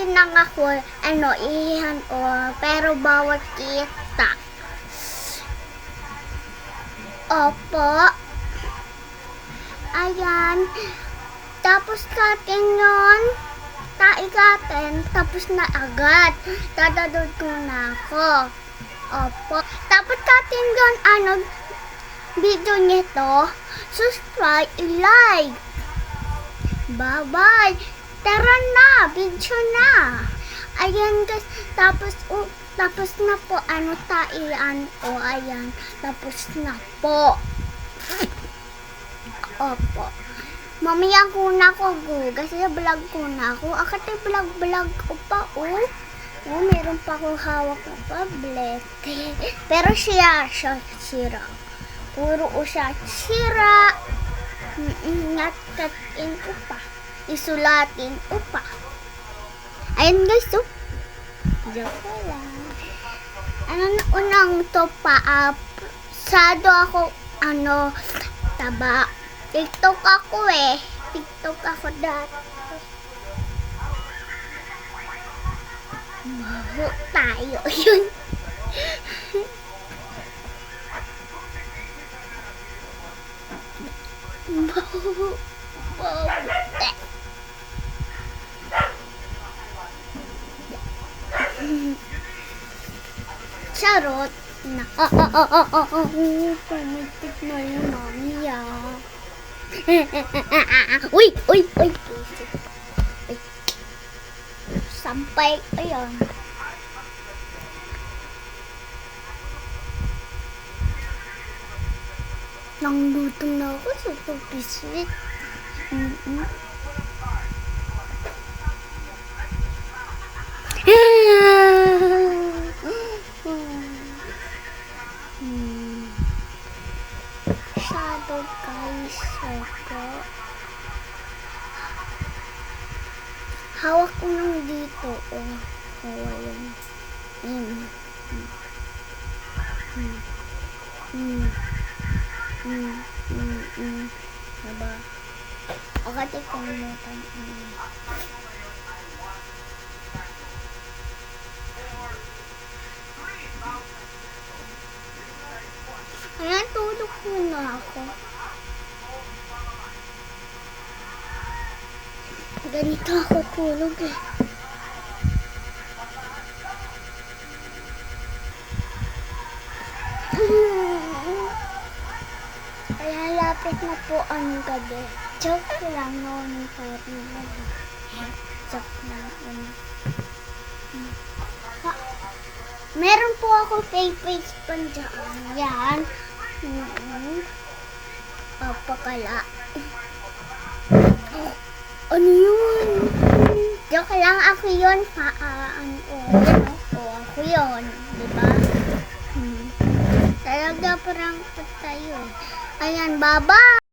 din lang ako, ihan pero bawat kita. Opo. Ayan. Tapos katin yun. Taikatin. Tapos na agad. Dadadod ko na ako. Opo. Tapos katin yun, video nito. Subscribe, like. Bye-bye. Tara na. Video na. Ayan guys. Tapos na po. Ayan. Tapos na po. Opo. Mamaya ko na ako kasi vlog ko na ako. Akatay vlog ko pa, meron pa akong hawak na tablet. Pero siya sira. Puro siya sira. Ngatatin ko pa. Isulatin ko pa. Ayun guys, joke lang. Unang to pa, sado ako, taba. TikTok ako TikTok ako dati. Maho tayo yun. Maho. Charot na. Pumitik na yung mami Uy! Sampay. Ayan. Nanglutong na ako sa topiswit. Shadow guys, hawak ko nang dito, ayan. Diba? Agad ko naman. Ayan, tulog muna ako. Ganito ako tulog Kaya lapit na po ang gabi. Joke lang noon Joke lang. Meron po ako page pa dyan. Yan. Papakala. Ano yun? Joke lang, ako yun. Ako yun. Diba? Talaga parang tayo. Ayan, baba.